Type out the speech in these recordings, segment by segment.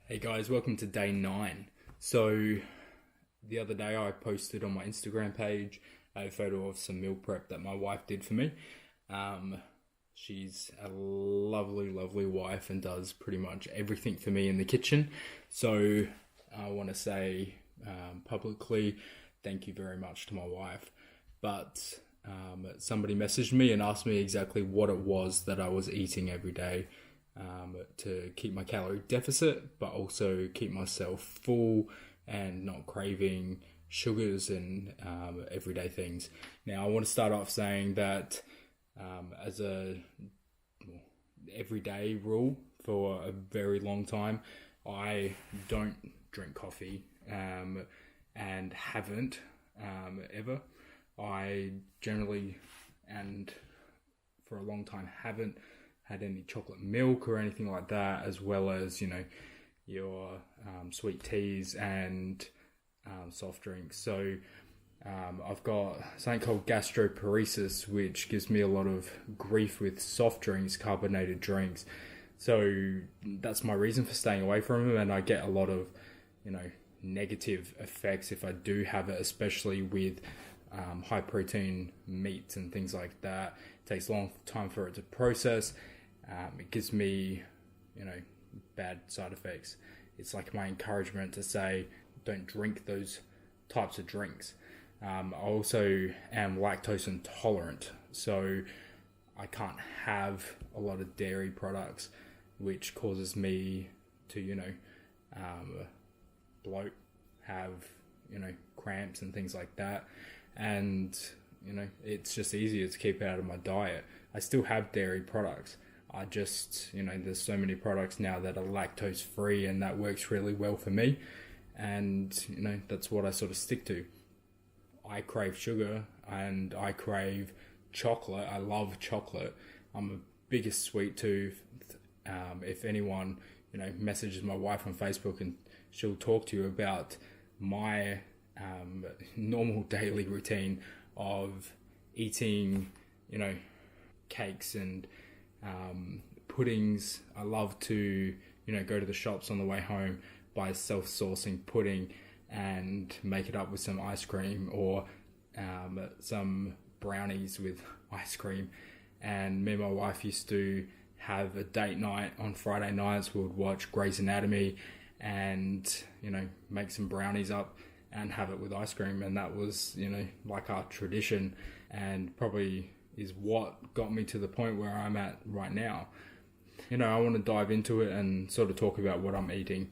Hey guys, welcome to day 9. So, the other day I posted on my Instagram page a photo of some meal prep that my wife did for me. She's a lovely, lovely wife and does pretty much everything for me in the kitchen. So, I want to say publicly thank you very much to my wife. But somebody messaged me and asked me exactly what it was that I was eating every day. To keep my calorie deficit, but also keep myself full and not craving sugars and everyday things. Now, I want to start off saying that as a everyday rule for a very long time, I don't drink coffee and haven't ever. I generally and for a long time haven't had any chocolate milk or anything like that, as well as, your sweet teas and soft drinks. So I've got something called gastroparesis, which gives me a lot of grief with soft drinks, carbonated drinks. So that's my reason for staying away from them, and I get a lot of, negative effects if I do have it, especially with high protein meats and things like that. It takes a long time for it to process. It gives me, bad side effects. It's like my encouragement to say, don't drink those types of drinks. I also am lactose intolerant, so I can't have a lot of dairy products, which causes me to, bloat, have, cramps and things like that. And, it's just easier to keep it out of my diet. I still have dairy products. I just, there's so many products now that are lactose free, and that works really well for me. And, that's what I sort of stick to. I crave sugar and I crave chocolate. I love chocolate. I'm a biggest sweet tooth. If anyone, messages my wife on Facebook, and she'll talk to you about my normal daily routine of eating, cakes and puddings. I love to, go to the shops on the way home, buy self-sourcing pudding and make it up with some ice cream or some brownies with ice cream. And me and my wife used to have a date night on Friday nights. We would watch Grey's Anatomy and, make some brownies up and have it with ice cream. And that was, like our tradition, and probably is what got me to the point where I'm at right now. I want to dive into it and sort of talk about what I'm eating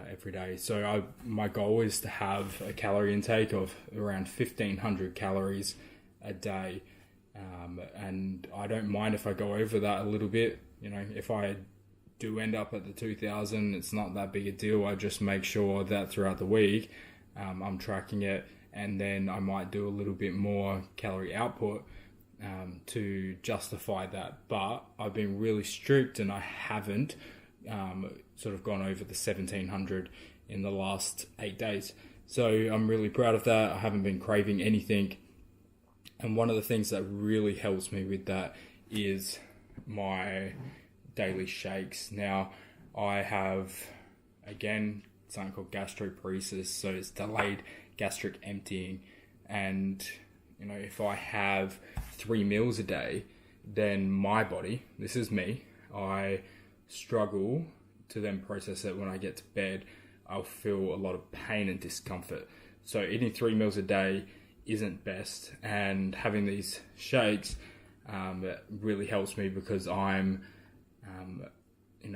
every day. So my goal is to have a calorie intake of around 1,500 calories a day. And I don't mind if I go over that a little bit. If I do end up at the 2,000, it's not that big a deal. I just make sure that throughout the week I'm tracking it, and then I might do a little bit more calorie output to justify that. But I've been really strict, and I haven't sort of gone over the 1,700 in the last 8 days. So I'm really proud of that. I haven't been craving anything. And one of the things that really helps me with that is my daily shakes. Now, I have, again, something called gastroparesis, so it's delayed gastric emptying. And, if I have 3 meals a day, then my body, this is me, I struggle to then process it. When I get to bed, I'll feel a lot of pain and discomfort. So eating 3 meals a day isn't best, and having these shakes really helps me, because I'm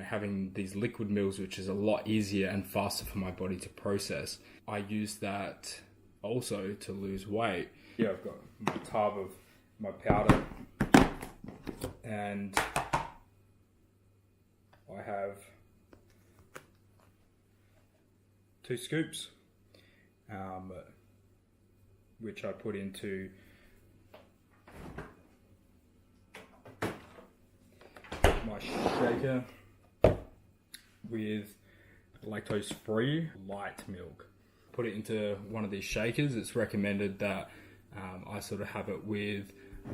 having these liquid meals, which is a lot easier and faster for my body to process. I use that also to lose weight. Yeah, I've got my tub of my powder, and I have 2 scoops, which I put into my shaker with lactose-free light milk. Put it into one of these shakers. It's recommended that I sort of have it with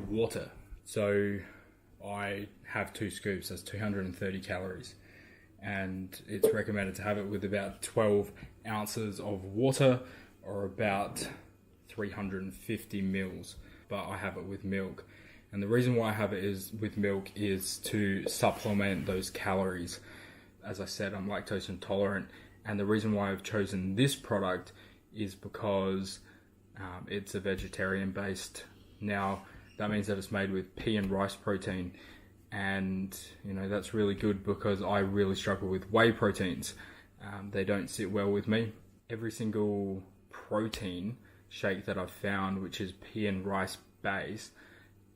water. So I have 2 scoops, that's 230 calories. and it's recommended to have it with about 12 ounces of water or about 350 mils, but I have it with milk. And the reason why I have it is with milk is to supplement those calories. As I said, I'm lactose intolerant, and the reason why I've chosen this product is because it's a vegetarian based. Now that means that it's made with pea and rice protein, and that's really good because I really struggle with whey proteins. They don't sit well with me. Every single protein shake that I've found, which is pea and rice based,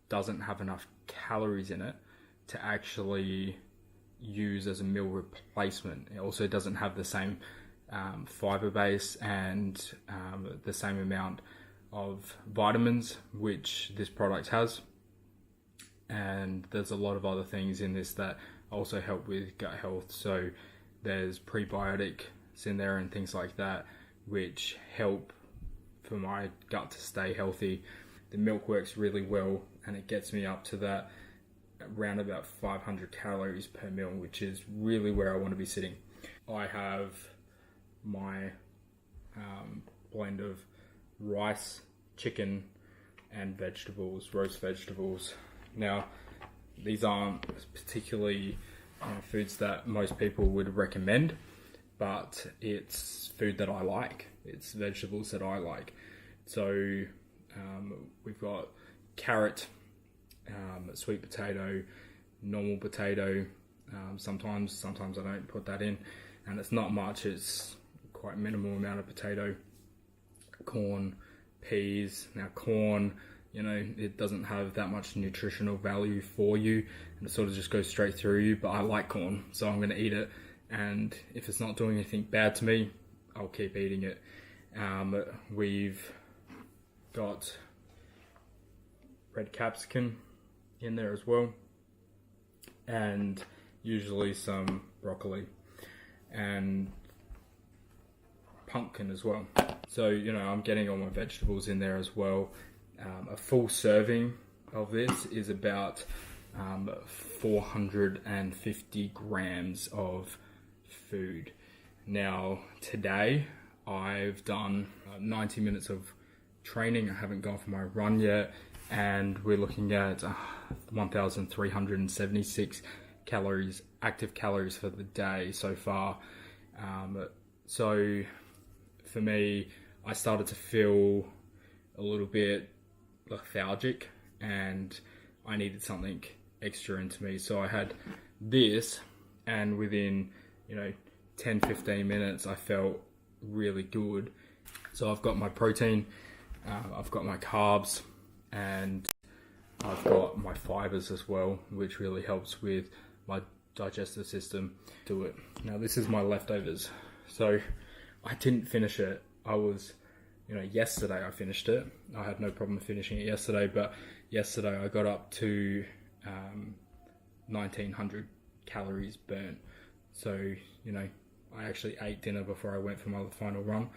doesn't have enough calories in it to actually use as a meal replacement. It also doesn't have the same fiber base and the same amount of vitamins which this product has, and there's a lot of other things in this that also help with gut health. So there's prebiotics in there and things like that which help for my gut to stay healthy. The milk works really well, and it gets me up to that around about 500 calories per meal, which is really where I want to be sitting. I have my blend of rice, chicken, and vegetables, roast vegetables. Now, these aren't particularly foods that most people would recommend, but it's food that I like. It's vegetables that I like. So we've got carrot, sweet potato, normal potato. Sometimes I don't put that in, and it's not much. It's quite minimal amount of potato, corn, peas. Now corn, it doesn't have that much nutritional value for you, and it sort of just goes straight through you. But I like corn, so I'm going to eat it. And if it's not doing anything bad to me, I'll keep eating it. We've got red capsicum in there as well, and usually some broccoli and pumpkin as well. So I'm getting all my vegetables in there as well. A full serving of this is about 450 grams of food. Now today I've done 90 minutes of training. I haven't gone for my run yet, and we're looking at 1,376 calories, active calories for the day so far. So for me, I started to feel a little bit lethargic, and I needed something extra into me. So I had this, and within 10-15 minutes I felt really good. So I've got my protein, I've got my carbs, and I've got my fibers as well, which really helps with my digestive system. Do it. Now this is my leftovers. So I didn't finish it. I was, yesterday I finished it. I had no problem finishing it yesterday, but yesterday I got up to 1,900 calories burnt. So, I actually ate dinner before I went for my final run,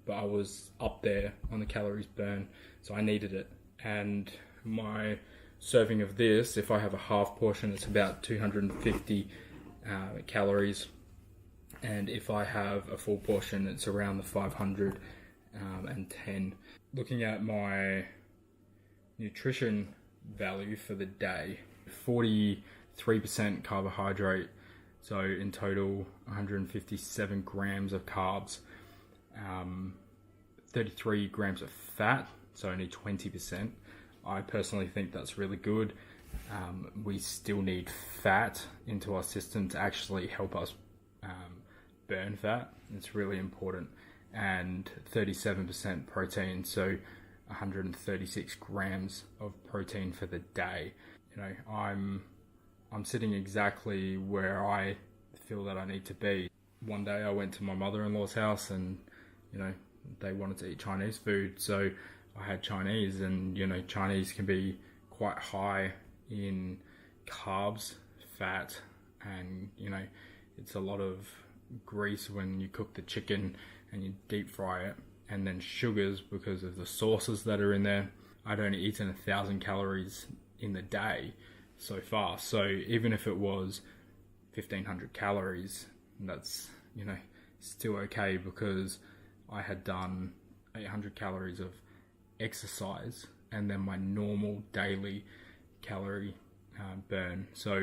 but I was up there on the calories burn, so I needed it. And my serving of this, if I have a half portion, it's about 250 calories, and if I have a full portion, it's around the 510. Looking at my nutrition value for the day, 43% carbohydrate, so in total 157 grams of carbs, 33 grams of fat, so only 20%. I personally think that's really good. We still need fat into our system to actually help us burn fat. It's really important. And 37% protein, so 136 grams of protein for the day. I'm sitting exactly where I feel that I need to be. One day I went to my mother-in-law's house, and they wanted to eat Chinese food, so I had Chinese, and Chinese can be quite high in carbs, fat, and it's a lot of grease when you cook the chicken and you deep fry it, and then sugars because of the sauces that are in there. I'd only eaten 1,000 calories in the day so far, so even if it was 1,500 calories, And that's, you know, still okay because I had done 800 calories of exercise and then my normal daily calorie burn. So,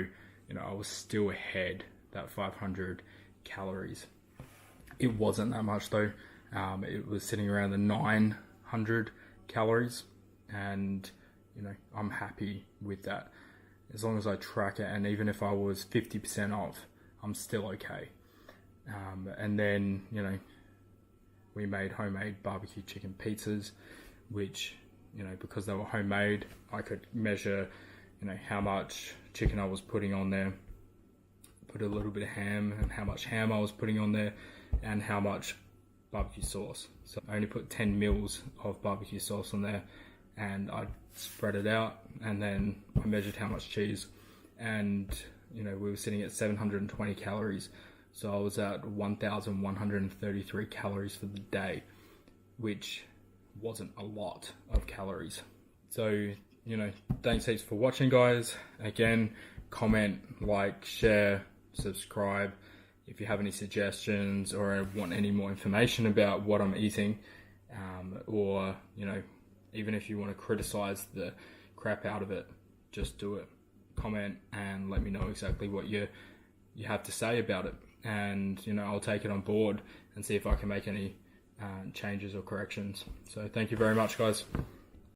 you know, I was still ahead that 500 calories. It wasn't that much though. It was sitting around the 900 calories, and you know, I'm happy with that. As long as I track it, and even if I was 50% off, I'm still okay. And then, you know, we made homemade barbecue chicken pizzas, which, you know, because they were homemade, I could measure, you know, how much chicken I was putting on there, put a little bit of ham, and how much ham I was putting on there, and how much barbecue sauce. So I only put 10 mils of barbecue sauce on there, and I spread it out, and then I measured how much cheese, and you know, we were sitting at 720 calories. So I was at 1,133 calories for the day, which wasn't a lot of calories. So, you know, thanks heaps for watching, guys. Again, comment, like, share, subscribe. If you have any suggestions or want any more information about what I'm eating, or, you know, even if you want to criticize the crap out of it, just do it. Comment and let me know exactly what you have to say about it. And, you know, I'll take it on board and see if I can make any changes or corrections. So thank you very much, guys.